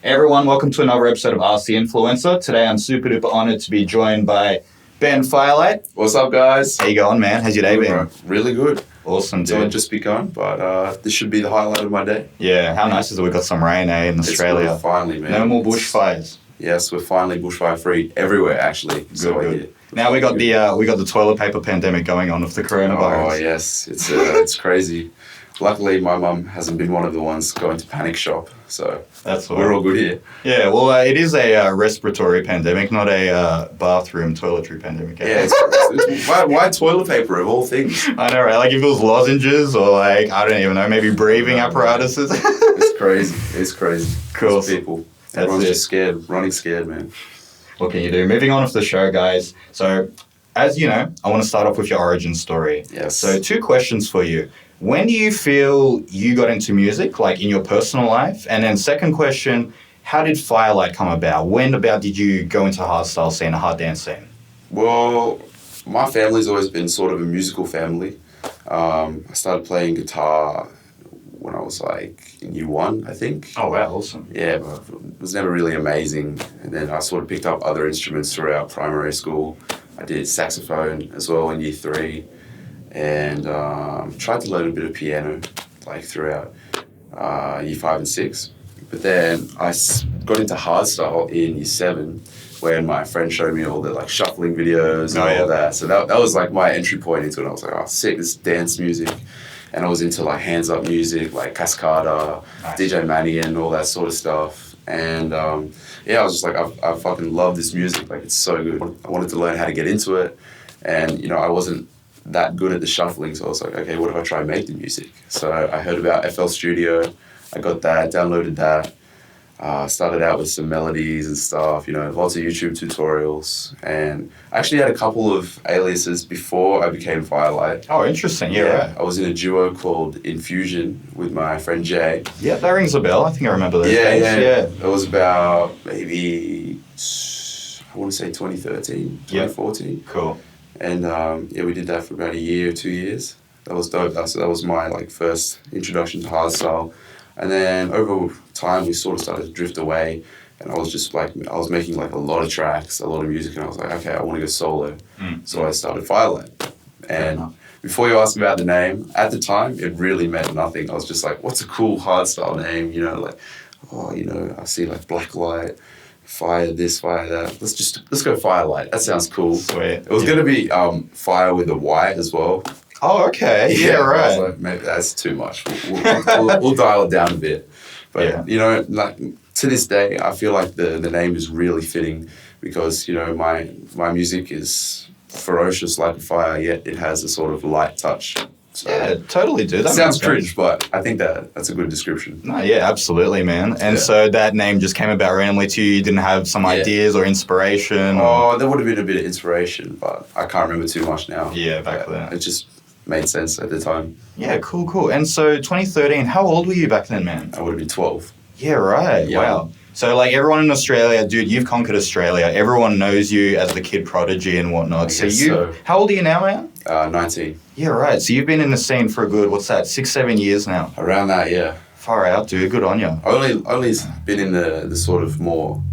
Everyone, welcome to another episode of Ask the Influencer. Today I'm super duper honoured to be joined by Ben Firelite. What's up, guys? How you going, man? How's your day been? Bro. Really good. Awesome, dude. It's only just begun, but this should be the highlight of my day. Yeah, how nice is it we got some rain, in Australia? It's finally, man. No more bushfires. Yes, we're finally bushfire free everywhere, actually. Good. Now we got the toilet paper pandemic going on with the coronavirus. Oh yes, it's crazy. Luckily, my mum hasn't been one of the ones going to panic shop, so we're all good here. Yeah, well, it is a respiratory pandemic, not a bathroom toiletry pandemic. Yeah, it's why toilet paper of all things? I know, right? Like if it was lozenges or like, I don't even know, maybe breathing apparatuses. It's crazy. It's crazy. Cool. It's people. Everyone's just scared, running scared, man. What can you do? Moving on with the show, guys. So, as you know, I want to start off with your origin story. Yes. So, 2 questions for you. When do you feel you got into music, like in your personal life? And then second question, how did Firelite come about? When did you go into hardstyle scene, a hard dance scene? Well, my family's always been sort of a musical family. I started playing guitar when I was like in year 1, I think. Oh, wow, awesome. Yeah, but it was never really amazing. And then I sort of picked up other instruments throughout primary school. I did saxophone as well in year 3. And tried to learn a bit of piano like throughout year 5 and 6. But then I got into hardstyle in year 7 when my friend showed me all the like shuffling videos and all that. So that was like my entry point into it. I was like, oh, sick, this is dance music. And I was into like hands-up music, like Cascada, nice. DJ Manny and all that sort of stuff. And I was just like, I fucking love this music. Like, it's so good. I wanted to learn how to get into it. And, I wasn't that good at the shuffling. So I was like, okay, what if I try and make the music? So I heard about FL Studio. I got that, downloaded that. Started out with some melodies and stuff, lots of YouTube tutorials. And I actually had a couple of aliases before I became Firelite. Oh, interesting. Yeah, right. I was in a duo called Infusion with my friend Jay. Yeah, that rings a bell. I think I remember those days. Yeah. It was about maybe, I want to say 2013, 2014. Yep. Cool. And we did that for about a year or 2 years. That was dope. So that was my like first introduction to hardstyle. And then over time, we sort of started to drift away. And I was just like, I was making like a lot of tracks, a lot of music. And I was like, okay, I want to go solo. So I started Firelite. And before you ask about the name, at the time, it really meant nothing. I was just like, what's a cool hardstyle name? I see like Blacklight, Fire this, Fire that. Let's go Firelite. That sounds cool. Sweet. It was going to be Fire with a Y as well. Oh, okay. Yeah, right. I was like, maybe that's too much. We'll dial it down a bit. But, like to this day, I feel like the name is really fitting because, my music is ferocious like a fire, yet it has a sort of light touch. So, yeah, totally, dude. That sounds cringe, but I think that's a good description. No, yeah, absolutely, man. And so that name just came about randomly to you? You didn't have some ideas or inspiration? Oh, there would have been a bit of inspiration, but I can't remember too much now. Yeah, back then. It just made sense at the time. Yeah, cool. And so 2013, how old were you back then, man? I would have been 12. Yeah, right. Yeah. Wow. So, like, everyone in Australia, dude, you've conquered Australia. Everyone knows you as the kid prodigy and whatnot. How old are you now, man? 19. Yeah, right. So you've been in the scene for a good, 6-7 years now? Around that, yeah. Far out, dude. Good on you. Only been in the sort of more,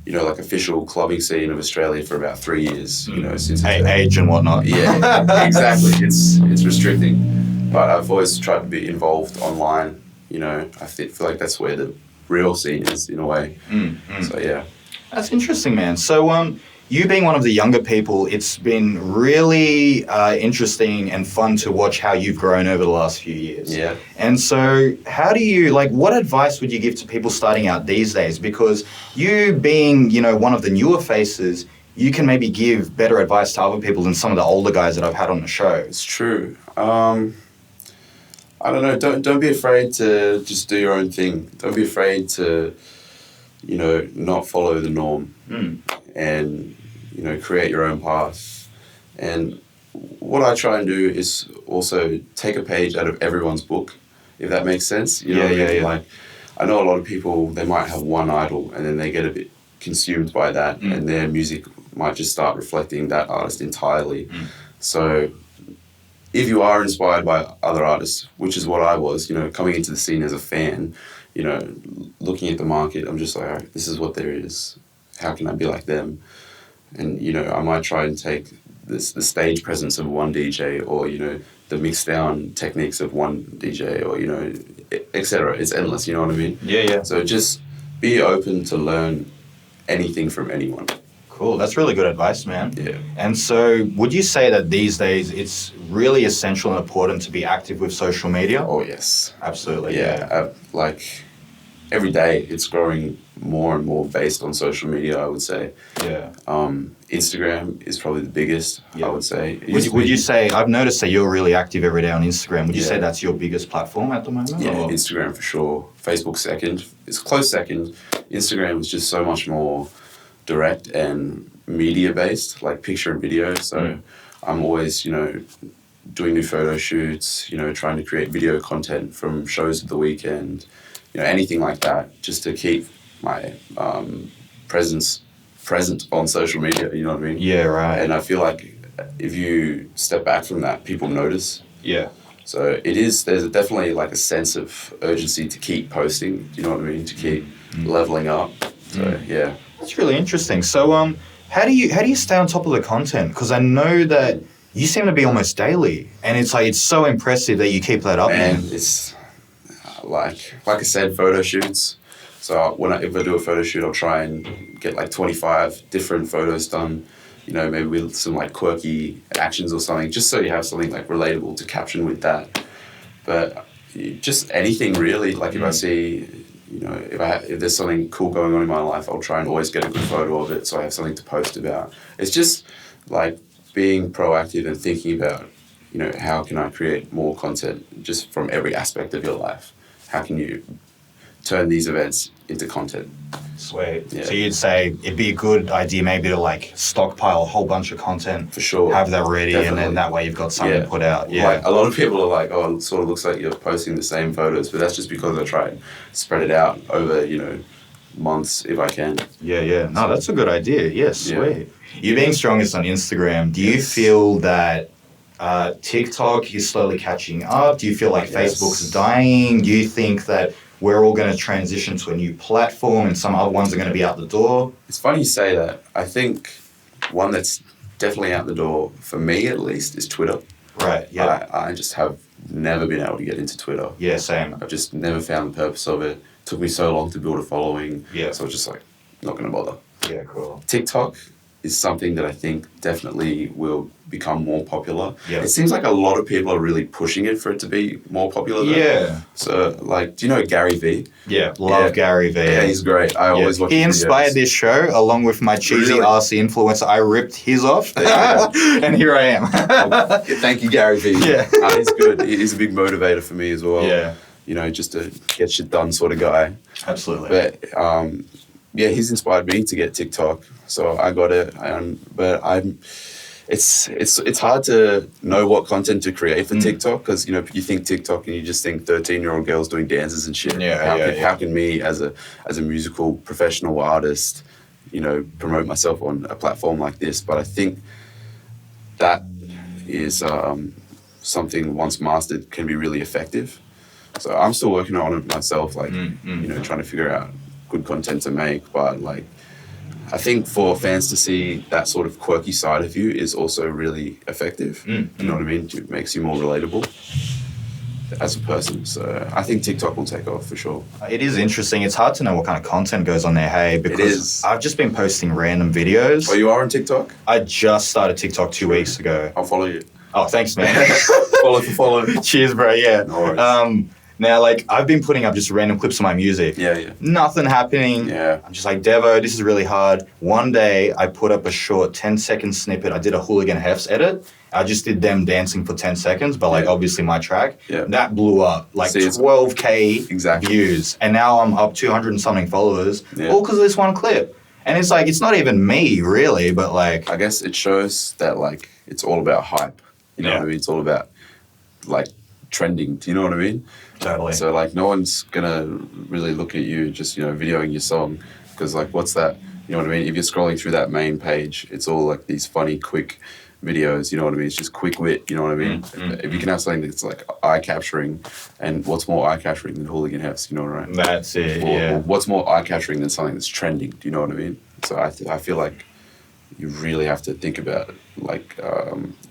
like official clubbing scene of Australia for about 3 years, since... Age and whatnot. Yeah, exactly. It's restricting. But I've always tried to be involved online, I feel like that's where the real scene is in a way. So yeah, that's interesting, man. So you being one of the younger people, it's been really interesting and fun to watch how you've grown over the last few years. Yeah. And so how do you, what advice would you give to people starting out these days? Because you being, one of the newer faces, you can maybe give better advice to other people than some of the older guys that I've had on the show. It's true. I don't know. Don't be afraid to just do your own thing. Don't be afraid to, not follow the norm and, create your own path. And what I try and do is also take a page out of everyone's book, if that makes sense. Yeah. Like, I know a lot of people, they might have one idol and then they get a bit consumed by that and their music might just start reflecting that artist entirely. So if you are inspired by other artists, which is what I was, coming into the scene as a fan, you know, looking at the market, I'm just like, all right, this is what there is. How can I be like them? And, you know, I might try and take the stage presence of one DJ, or, you know, the mix down techniques of one DJ, or, you know, etc. It's endless, you know what I mean? Yeah. So just be open to learn anything from anyone. Cool. That's really good advice, man. Yeah. And so would you say that these days it's really essential and important to be active with social media? Oh, yes. Absolutely. Yeah. Like every day it's growing more and more based on social media, I would say. Yeah. Instagram is probably the biggest, I would say. Would you say, I've noticed that you're really active every day on Instagram. Would you Yeah. say that's your biggest platform at the moment? Yeah, or? Instagram for sure. Facebook second. It's close second. Instagram is just so much more direct and media-based, like picture and video. So I'm always, you know, doing new photo shoots, you know, trying to create video content from shows of the weekend, you know, anything like that, just to keep my present on social media, you know what I mean? Yeah, right. And I feel like if you step back from that, people notice. Yeah. So there's definitely like a sense of urgency to keep posting, you know what I mean? To keep leveling up. So, yeah. That's really interesting. So, how do you stay on top of the content? Because I know that you seem to be almost daily, and it's so impressive that you keep that up. Man, it's like I said, photo shoots. So if I do a photo shoot, I'll try and get like 25 different photos done, you know, maybe with some like quirky actions or something, just so you have something like relatable to caption with that. But just anything really, like if I see, you know, if there's something cool going on in my life, I'll try and always get a good photo of it so I have something to post about. It's just like being proactive and thinking about, you know, how can I create more content just from every aspect of your life? How can you turn these events into content? Sweet. Yeah. So you'd say it'd be a good idea maybe to like stockpile a whole bunch of content. For sure. Have that ready, Definitely. and then that way you've got something to put out. Yeah. Like a lot of people are like, oh, it sort of looks like you're posting the same photos, but that's just because I try and spread it out over, you know, months if I can. Yeah. No, that's a good idea. Yeah, sweet. You being strongest on Instagram, do you feel that TikTok is slowly catching up? Do you feel like Facebook's dying? Do you think that we're all going to transition to a new platform and some other ones are going to be out the door? It's funny you say that. I think one that's definitely out the door, for me at least, is Twitter. Right, yeah. I just have never been able to get into Twitter. Yeah, same. I've just never found the purpose of it. It took me so long to build a following. Yeah. So I was just like, not going to bother. Yeah, cool. TikTok is something that I think definitely will become more popular. Yeah. It seems like a lot of people are really pushing it for it to be more popular though. Yeah. So, like, do you know Gary Vee? Yeah, love Gary Vee. Yeah, he's great. I always watch He his inspired videos. this show along with my cheesy Really? RC influencer. I ripped his off, There you go. and here I am. Thank you, Gary Vee. Yeah. He's good. He's a big motivator for me as well. Yeah. You know, just a get shit done sort of guy. Absolutely. But yeah, he's inspired me to get TikTok, so I got it. It's hard to know what content to create for TikTok because you know you think TikTok and you just think 13-year-old girls doing dances and shit. How can me as a musical professional artist, you know, promote myself on a platform like this? But I think that is something once mastered can be really effective. So I'm still working on it myself, like you know, trying to figure out good content to make. But like, I think for fans to see that sort of quirky side of you is also really effective. You know what I mean? It makes you more relatable as a person. So I think TikTok will take off for sure. It is interesting. It's hard to know what kind of content goes on there, hey, because It is. I've just been posting random videos. Oh, you are on TikTok? I just started TikTok 2 weeks ago. I'll follow you. Oh, thanks, man. Follow for follow. Cheers, bro. Yeah. No worries. Now, like, I've been putting up just random clips of my music. Yeah. Nothing happening. Yeah. I'm just like, Devo, this is really hard. One day, I put up a short 10-second snippet. I did a Hooligan Hefs edit. I just did them dancing for 10 seconds, but, like, obviously my track. Yeah. That blew up. Like, 12K views. And now I'm up 200 and something followers. Yeah. All because of this one clip. And it's like, it's not even me, really, but, like... I guess it shows that, like, it's all about hype. You know what I mean? It's all about, like, trending. Do you know what I mean? Totally. So, like, no one's gonna really look at you just, you know, videoing your song. Because, like, what's that? You know what I mean? If you're scrolling through that main page, it's all, like, these funny, quick videos, you know what I mean? It's just quick wit, you know what I mean? If you can have something that's like eye-capturing, and what's more eye-capturing than Hooligan Hefts, you know what I mean? That's it, Or what's more eye-capturing than something that's trending, do you know what I mean? So I feel like you really have to think about like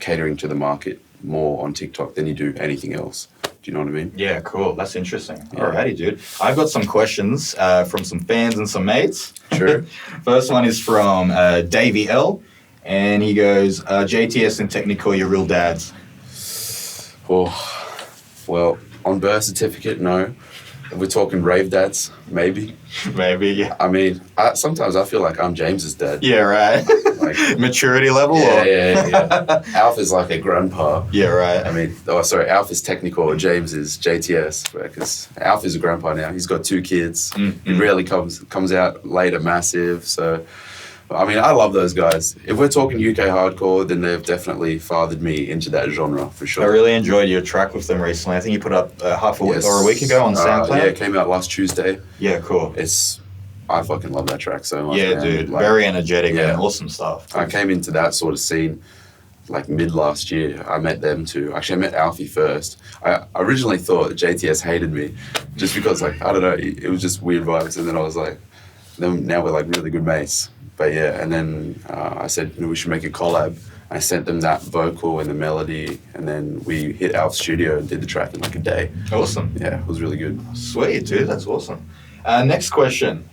catering to the market more on TikTok than you do anything else. Do you know what I mean? Yeah, cool. That's interesting. Yeah. Alrighty, dude. I've got some questions from some fans and some mates. Sure. First one is from Davey L. And he goes, JTS and Technical, your real dads. Oh, well, on birth certificate, no. If we're talking rave dads, maybe. Maybe, yeah. I mean, sometimes I feel like I'm James's dad. Yeah, right. Like, maturity level? Yeah. Alf is like a grandpa. Yeah, right. I mean, Alf is Technical, or James is JTS, because Alf is a grandpa now. He's got 2 kids. He rarely comes out late at Massive, so... I mean, I love those guys. If we're talking UK hardcore, then they've definitely fathered me into that genre, for sure. I really enjoyed your track with them recently. I think you put up week or a week ago on SoundCloud. Yeah, it came out last Tuesday. Yeah, cool. I fucking love that track so much. Yeah, man. dude. Like, very energetic and awesome stuff. I came into that sort of scene like mid last year. I met them too. Actually, I met Alfie first. I originally thought that JTS hated me just because, like, I don't know, it was just weird vibes. And then I was like, now we're like really good mates. But yeah, and then I said, we should make a collab. I sent them that vocal and the melody, and then we hit Alf's studio and did the track in like a day. Awesome. Yeah, it was really good. Sweet, dude. That's awesome. Next question.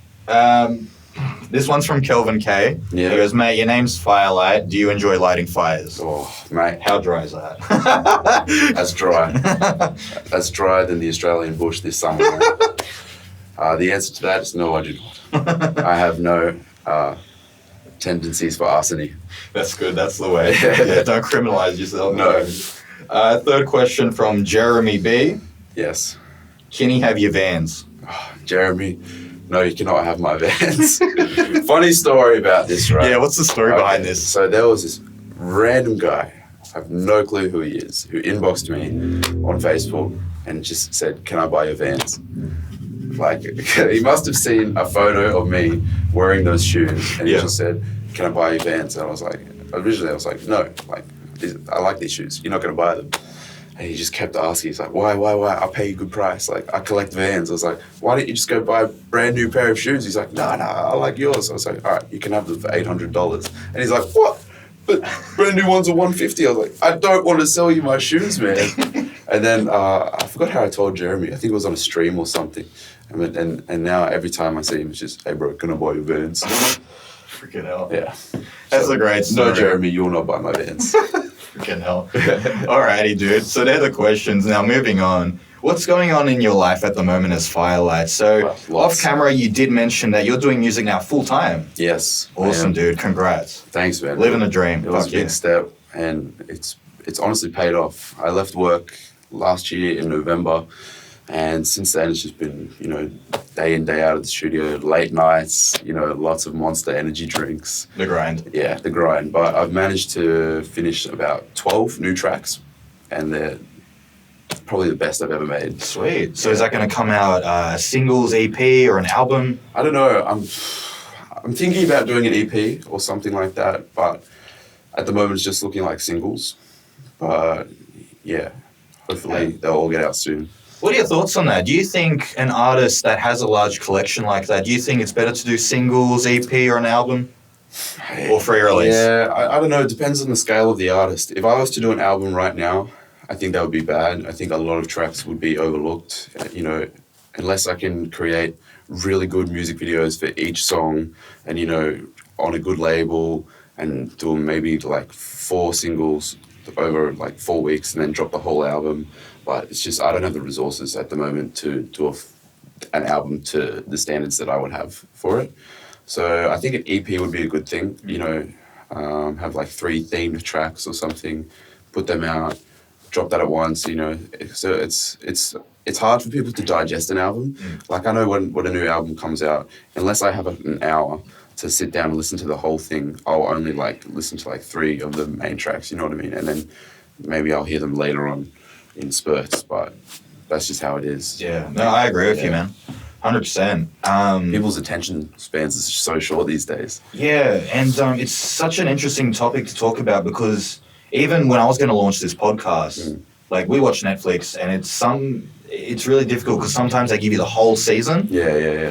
This one's from Kelvin K. Yeah. He goes, mate, your name's Firelight. Do you enjoy lighting fires? Oh, mate. How dry is that? That's dry. That's drier than the Australian bush this summer. The answer to that is no, I do not. I have no tendencies for arsony. That's good. That's the way. Yeah, don't criminalize yourself. No. Third question from Jeremy B. Yes. Can he have your Vans? Oh, Jeremy, no, you cannot have my Vans. Funny story about this, right? Yeah, what's the story behind this? So there was this random guy, I have no clue who he is, who inboxed me on Facebook and just said, can I buy your Vans? Like, he must have seen a photo of me wearing those shoes, and he just said, can I buy your Vans? And I was like, originally I was like, no, like, I like these shoes, you're not going to buy them. And he just kept asking, he's like, why, I'll pay you a good price, like, I collect Vans. I was like, why don't you just go buy a brand new pair of shoes? He's like, no, I like yours. I was like, all right, you can have them for $800. And he's like, what? But brand new ones are $150. I was like, I don't want to sell you my shoes, man. And then I forgot how I told Jeremy. I think it was on a stream or something. And now every time I see him, it's just, hey, bro, can I buy your Vans? Freaking hell. Yeah. That's a great story. No, Jeremy, you will not buy my Vans. Freaking hell. Alrighty, dude. So they're the questions. Now, moving on. What's going on in your life at the moment as Firelight? So, off camera, you did mention that you're doing music now full time. Yes. Awesome, dude. Congrats. Thanks, man. Living the dream. It was a big step, and it's honestly paid off. I left work last year in November, and since then it's just been, day in, day out of the studio, late nights, lots of Monster energy drinks. The grind. Yeah, the grind. But I've managed to finish about 12 new tracks, and they're probably the best I've ever made. Sweet. So is that going to come out singles, EP, or an album? I don't know. I'm thinking about doing an EP or something like that, but at the moment it's just looking like singles. But yeah, hopefully they'll all get out soon. What are your thoughts on that? Do you think an artist that has a large collection like that, do you think it's better to do singles, EP, or an album? Or free release? Yeah, I don't know. It depends on the scale of the artist. If I was to do an album right now, I think that would be bad. I think a lot of tracks would be overlooked, unless I can create really good music videos for each song and, on a good label and do maybe like 4 singles over like 4 weeks and then drop the whole album. But it's just, I don't have the resources at the moment to do an album to the standards that I would have for it. So I think an EP would be a good thing, have like 3 themed tracks or something, put them out, drop that at once, So it's hard for people to digest an album. Like I know when a new album comes out, unless I have an hour to sit down and listen to the whole thing, I'll only like listen to like 3 of the main tracks, you know what I mean? And then maybe I'll hear them later on in spurts, but that's just how it is. Yeah, no, I agree with you, man. 100%. People's attention spans are so short these days. Yeah, and it's such an interesting topic to talk about because even when I was going to launch this podcast, like we watch Netflix, and it's really difficult because sometimes they give you the whole season,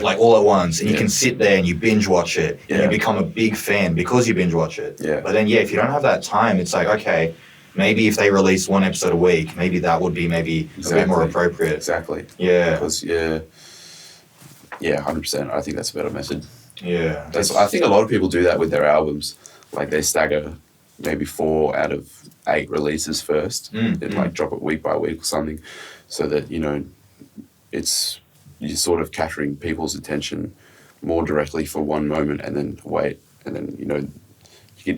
like all at once, and you can sit there and you binge watch it, and you become a big fan because you binge watch it. Yeah. But then, if you don't have that time, it's like, okay, maybe if they release one episode a week, maybe that would be a bit more appropriate. Exactly. Yeah. Because 100%. I think that's a better method. Yeah. I think a lot of people do that with their albums. Like they stagger maybe 4 out of 8 releases first, and like drop it week by week or something, so that you're sort of capturing people's attention more directly for one moment, and then wait, and then you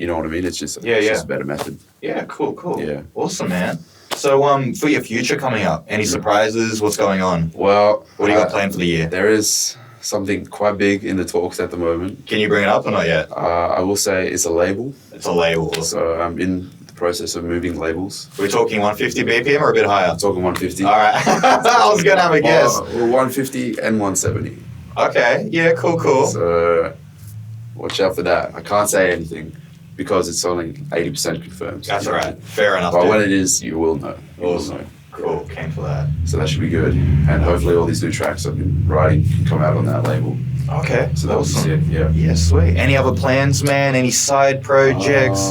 know what I mean. It's just just a better method. Yeah. Cool. Yeah. Awesome, man. So for your future coming up, any surprises? What's going on? Well, What do you got planned for the year? There is something quite big in the talks at the moment. Can you bring it up or not yet? I will say it's a label. It's a label. So I'm in the process of moving labels. We're talking 150 BPM or a bit higher? I'm talking 150. All right. I was going to have a guess. 150 and 170. Okay. Yeah, cool. So watch out for that. I can't say anything because it's only 80% confirmed. That's all right. Fair enough. But when it is, you will know. Awesome. Cool. Came for that. So that should be good. And hopefully all these new tracks I've been writing can come out on that label. Okay. So that was sick, yeah. Yeah, sweet. Any other plans, man? Any side projects?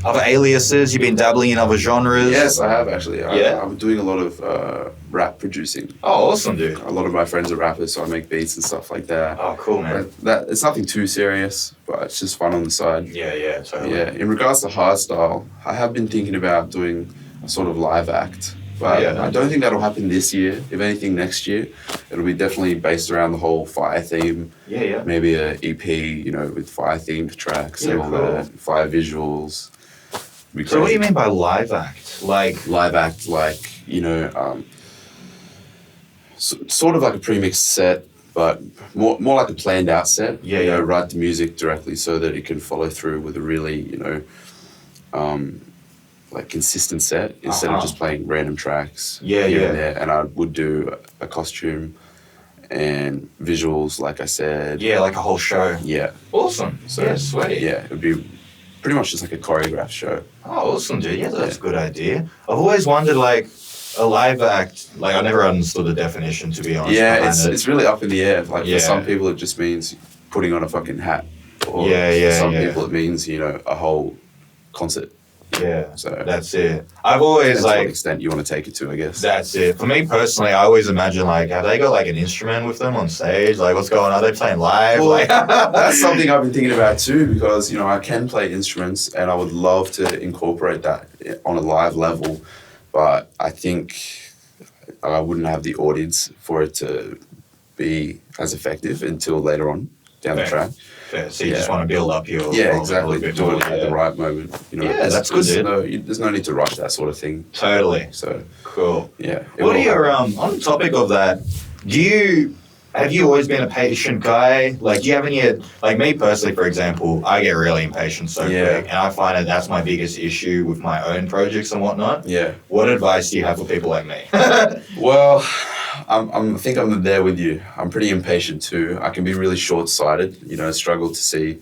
Other aliases? You've been dabbling in other genres? Yes, I have actually. Yeah? I'm doing a lot of rap producing. Oh, awesome, dude. A lot of my friends are rappers, so I make beats and stuff like that. Oh, cool, man. But it's nothing too serious, but it's just fun on the side. Yeah, totally. Yeah. In regards to hardstyle, I have been thinking about doing a sort of live act, but I don't think that'll happen this year. If anything, next year, it'll be definitely based around the whole fire theme. Yeah. Maybe a EP, with fire themed tracks and all that, fire visuals. So what do you mean by live act? Like live act, sort of like a pre-mixed set, but more like a planned out set. Yeah. Write the music directly so that it can follow through with a really, like consistent set instead of just playing random tracks here and there. And I would do a costume and visuals, like I said. Yeah, like a whole show. Yeah. Awesome. So, yeah, sweet. Yeah, it would be pretty much just like a choreographed show. Oh, awesome, dude. Yeah, that's a good idea. I've always wondered, like, a live act, like, I never understood the definition, to be honest. Yeah, it's really up in the air. Like, Yeah. for some people, it just means putting on a fucking hat. Or Yeah, for some yeah. people, it means, a whole concert. Yeah, So that's it. I've always, depends to what like, extent you want to take it to, I guess. that's it. For me personally, I always imagine, like, have they got, like, an instrument with them on stage? Like, what's going on? Are they playing live? Well, Like, that's something I've been thinking about too, because I can play instruments and I would love to incorporate that on a live level, but I think I wouldn't have the audience for it to be as effective until later on down the track. Fair. So you just want to build up your... Exactly. bit Do more, it at the right moment. that's good, dude. There's no need to rush that sort of thing. Totally. So Cool. yeah. What are your on the topic of that? Have you always been a patient guy? Like, do you have any? Like me personally, for example, I get really impatient quick, and I find that's my biggest issue with my own projects and whatnot. Yeah. What advice do you have for people like me? Well, I think I'm there with you. I'm pretty impatient too. I can be really short-sighted. Struggle to see.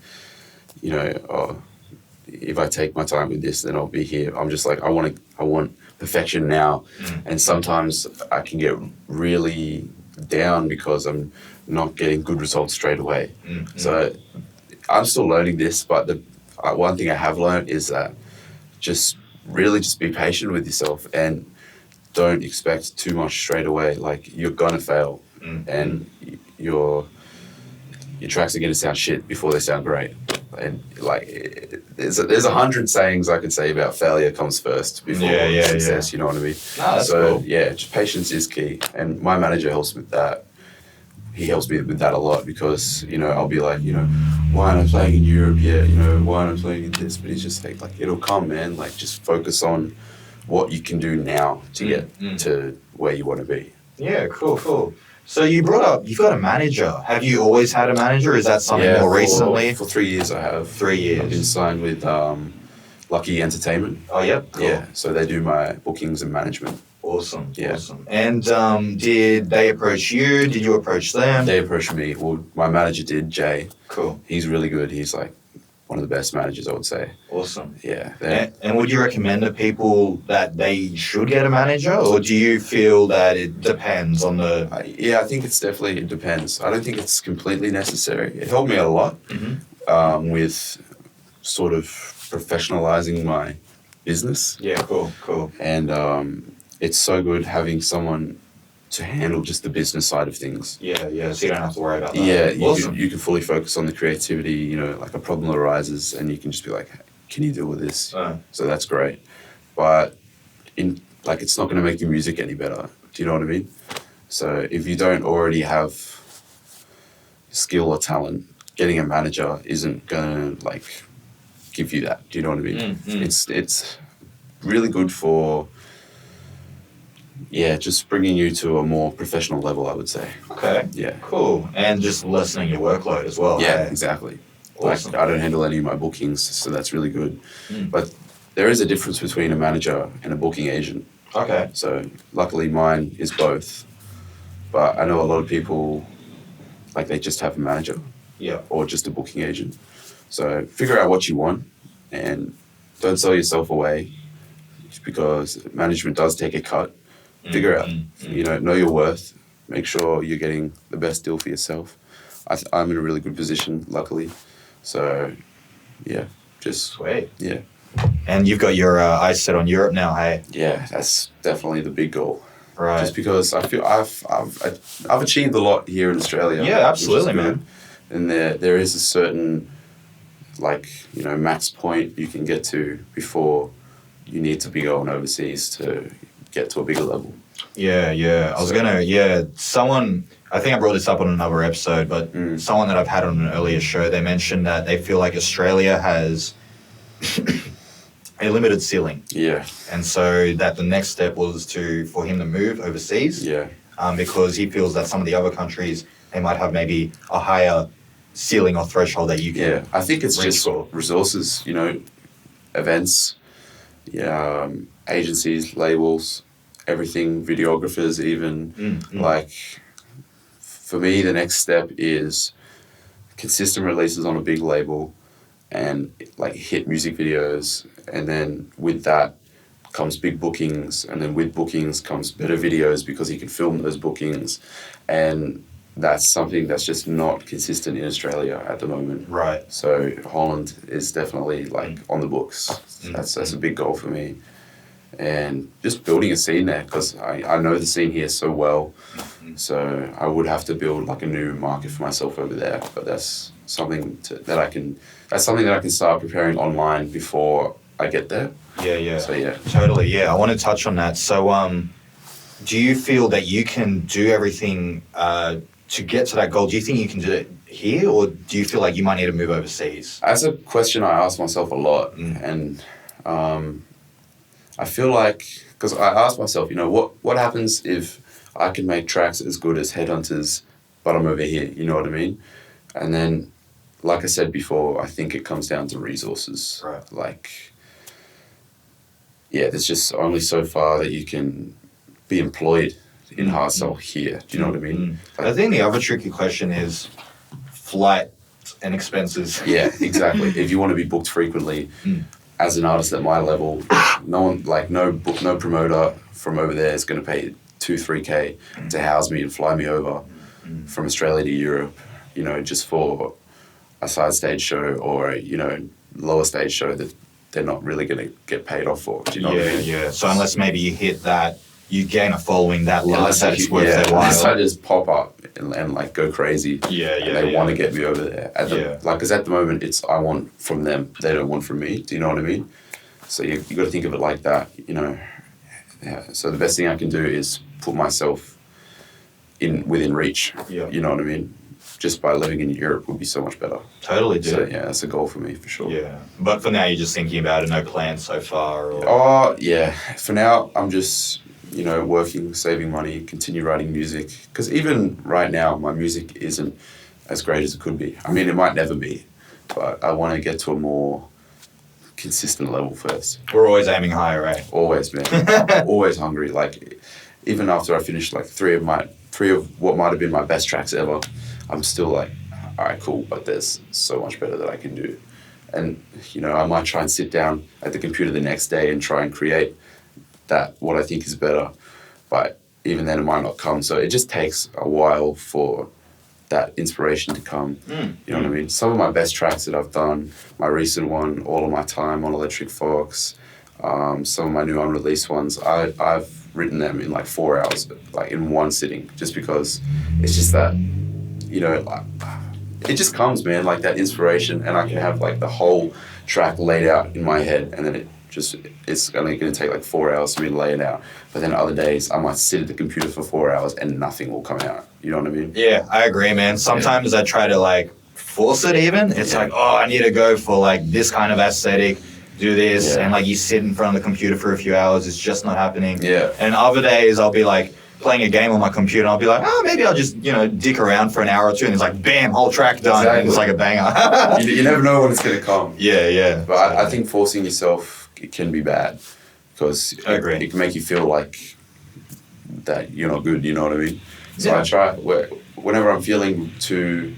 If I take my time with this, then I'll be here. I'm just like I want perfection now, and sometimes I can get really down because I'm not getting good results straight away. So I'm still learning this, but the one thing I have learned is that just be patient with yourself and don't expect too much straight away. Like, you're gonna fail, and your tracks are gonna sound shit before they sound great. And like, there's 100 sayings I could say about failure comes first before success. You know what I mean? That's cool. Yeah, just patience is key, and my manager helps with that. He helps me with that a lot because I'll be like, why aren't I playing in Europe yet? Why aren't I playing in this? But he's just like it'll come, man. Like, just focus on what you can do now to get to where you want to be. Yeah, cool. So you brought up, you've got a manager. Have you always had a manager? Is that something more recently? For 3 years I have. 3 years. I've been signed with Lucky Entertainment. Oh, yep. Cool. Yeah, so they do my bookings and management. Awesome. Yeah. Awesome. And did they approach you? Did you approach them? They approached me. Well, my manager did, Jay. Cool. He's really good. He's like one one of the best managers, I would say. Awesome. Yeah. And would you recommend to people that they should get a manager, or do you feel that it depends on the... I think it depends. I don't think it's completely necessary. It helped me a lot with sort of professionalizing my business. Yeah, cool. And it's so good having someone to handle just the business side of things. Yeah, so you don't have to worry about that. Yeah, Awesome. you can fully focus on the creativity, you know, like a problem arises and you can just be like, can you deal with this? So that's great. But it's not going to make your music any better. Do you know what I mean? So if you don't already have skill or talent, getting a manager isn't going to give you that. Do you know what I mean? It's really good for just bringing you to a more professional level, I would say. Okay. Yeah. Cool. And just lessening your workload as well. Yeah, hey? exactly. Awesome. I don't handle any of my bookings, so that's really good. But there is a difference between a manager and a booking agent. Okay. So luckily mine is both. But I know a lot of people, they just have a manager. Yeah. Or just a booking agent. So figure out what you want and don't sell yourself away because management does take a cut. Figure out, know your worth. Make sure you're getting the best deal for yourself. I'm in a really good position, luckily. So, just... Sweet. Yeah. And you've got your eyes set on Europe now, hey? Yeah, that's definitely the big goal. Right. Just because I feel I've achieved a lot here in Australia. Yeah, absolutely, man. And there is a certain, max point you can get to before you need to be going overseas to get to a bigger level. Yeah. Someone, I think I brought this up on another episode, but someone that I've had on an earlier show, they mentioned that they feel like Australia has a limited ceiling. Yeah. And so that the next step was for him to move overseas. Yeah. Because he feels that some of the other countries, they might have maybe a higher ceiling or threshold that you can. Yeah, I think it's just for. resources, events, agencies, labels, everything, videographers even. For me, the next step is consistent releases on a big label and hit music videos. And then with that comes big bookings. And then with bookings comes better videos because you can film those bookings. And that's something that's just not consistent in Australia at the moment. Right. So Holland is definitely on the books. That's a big goal for me. And just building a scene there because I know the scene here so well. So I would have to build a new market for myself over there. But that's something that I can start preparing online before I get there. Yeah. So yeah. Totally, yeah. I want to touch on that. So do you feel that you can do everything to get to that goal? Do you think you can do it here, or do you feel like you might need to move overseas? That's a question I ask myself a lot. And I feel because I ask myself, what happens if I can make tracks as good as Headhunters, but I'm over here, you know what I mean? And then, like I said before, I think it comes down to resources. Right. There's just only so far that you can be employed in hardstyle here. Do you know what I mean? I think the other tricky question is flight and expenses. Yeah, exactly. If you want to be booked frequently, as an artist at my level, no one, no promoter from over there is going to pay $2-3K to house me and fly me over from Australia to Europe, just for a side stage show or a, lower stage show that they're not really going to get paid off for. Do you know what I mean? Yeah. So unless maybe you hit that, you gain a following that large that it's worth their while. Unless I just pop up and go crazy. And they want to get me over there. Because at the moment I want from them. They don't want from me. Do you know what I mean? So you got to think of it like that. Yeah. So the best thing I can do is put myself within reach. Yeah. You know what I mean? Just by living in Europe would be so much better. Totally, dude. So yeah, that's a goal for me for sure. Yeah. But for now, you're just thinking about it. No plans so far. Or... Oh yeah. For now, I'm just working, saving money, continue writing music. Because even right now, my music isn't as great as it could be. I mean, it might never be, but I want to get to a more consistent level first. We're always aiming higher, right? Always, man. Always hungry. Even after I finished three of what might have been my best tracks ever, I'm still all right, cool, but there's so much better that I can do. And, you know, I might try and sit down at the computer the next day and try and create what I think is better. But even then it might not come. So it just takes a while for that inspiration to come. You know what I mean? Some of my best tracks that I've done, my recent one, All of My Time on Electric Fox, some of my new unreleased ones, I've written them in like 4 hours, like in one sitting, just because it's just that, you know, like, it just comes, man, like that inspiration, and I can have like the whole track laid out in my head, and then it's only going to take like 4 hours for me to lay it out. But then other days I might sit at the computer for 4 hours and nothing will come out. You know what I mean? Yeah, I agree, man. Sometimes I try to like force it even. It's like, oh, I need to go for like this kind of aesthetic, do this, and like you sit in front of the computer for a few hours, it's just not happening. Yeah. And other days I'll be like playing a game on my computer and I'll be like, oh, maybe I'll just, you know, dick around for an hour or two, and it's like, bam, whole track done. Exactly. And it's like a banger. You never know when it's going to come. Yeah. But I think forcing yourself, it can be bad, because it can make you feel like that you're not good, you know what I mean? So I try, whenever I'm feeling too,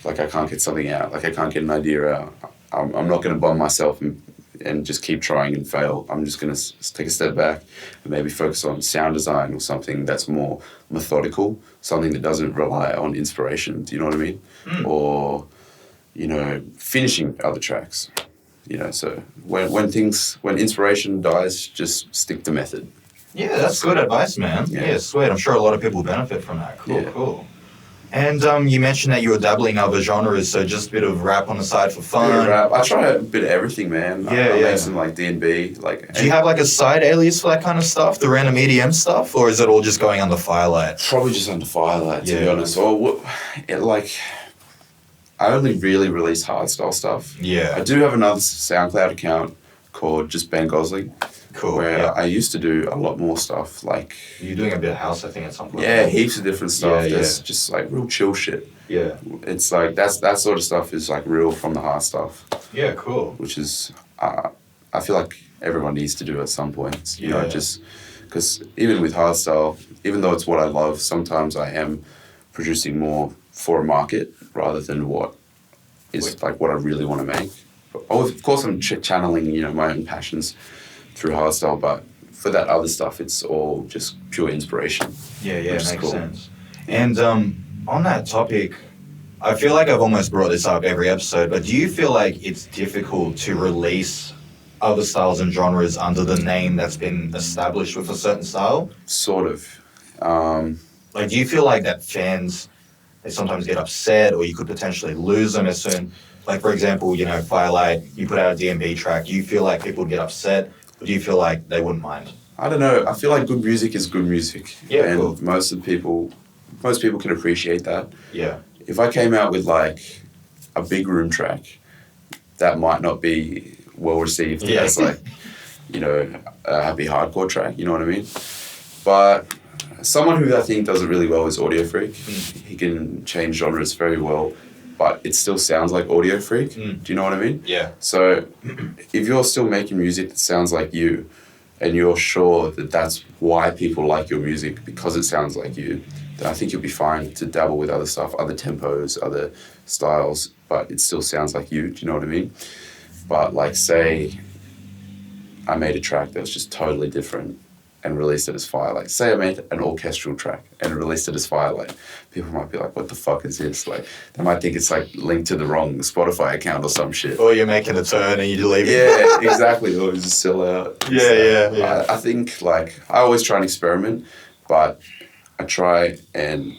like I can't get something out, like I can't get an idea out, I'm not going to bomb myself and just keep trying and fail. I'm just going to take a step back and maybe focus on sound design or something that's more methodical, something that doesn't rely on inspiration, do you know what I mean? Or, you know, finishing other tracks. You know, so when inspiration dies, just stick to method. Yeah, that's good advice, man. Yeah, sweet. I'm sure a lot of people benefit from that. Cool. And you mentioned that you were dabbling other genres, so just a bit of rap on the side for fun. Yeah, rap. I try a bit of everything, man. I make some like D&B. Like, do you have like a side alias for that kind of stuff, the random EDM stuff, or is it all just going under Firelite? Probably just under Firelite, to be honest. Or I only really release hardstyle stuff. Yeah. I do have another SoundCloud account called Just Ben Gosling. Cool. Where I used to do a lot more stuff, like... You're doing a bit of house, I think, at some point. Yeah, heaps of different stuff. That's just like real chill shit. Yeah. It's like, that sort of stuff is like real from the heart stuff. Yeah, cool. Which is, I feel like everyone needs to do at some point. You know, just... Because even with hardstyle, even though it's what I love, sometimes I am producing more for a market rather than what is like what I really want to make. Of course, I'm channeling, you know, my own passions through hardstyle, but for that other stuff, it's all just pure inspiration. Yeah, makes sense. And on that topic, I feel like I've almost brought this up every episode, but do you feel like it's difficult to release other styles and genres under the name that's been established with a certain style? Sort of. Like, do you feel like that fans, they sometimes get upset, or you could potentially lose them as soon? Like, for example, you know, Firelight, you put out a D&B track, do you feel like people would get upset, or do you feel like they wouldn't mind? I don't know. I feel like good music is good music. Yeah, and cool. Most people can appreciate that. Yeah. If I came out with, like, a big room track, that might not be well received as, like, you know, a happy hardcore track, you know what I mean? But someone who I think does it really well is Audio Freak. He can change genres very well, but it still sounds like Audio Freak. Do you know what I mean? Yeah. So if you're still making music that sounds like you, and you're sure that that's why people like your music, because it sounds like you, then I think you'll be fine to dabble with other stuff, other tempos, other styles, but it still sounds like you. Do you know what I mean? But like, say I made a track that was just totally different and released it as Firelight. Say I made an orchestral track and released it as Firelight. People might be like, what the fuck is this? Like, they might think it's like linked to the wrong Spotify account or some shit. Or you're making a turn and you delete it. Yeah, exactly. Or it's a sellout. Yeah. I think, like, I always try and experiment, but I try and,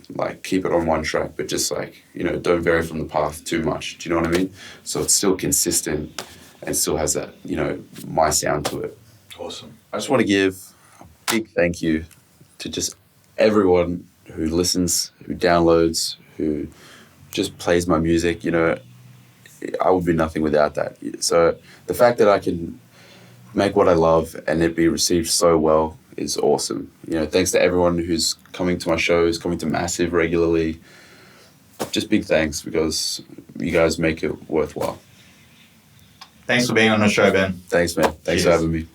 like, keep it on one track, but just, like, you know, don't vary from the path too much. Do you know what I mean? So it's still consistent and still has that, you know, my sound to it. Awesome. I just want to give a big thank you to just everyone who listens, who downloads, who just plays my music. You know, I would be nothing without that. So the fact that I can make what I love and it be received so well is awesome. You know, thanks to everyone who's coming to my shows, coming to Masif regularly. Just big thanks, because you guys make it worthwhile. Thanks for being on the show, Ben. Thanks, man. Thanks for having me.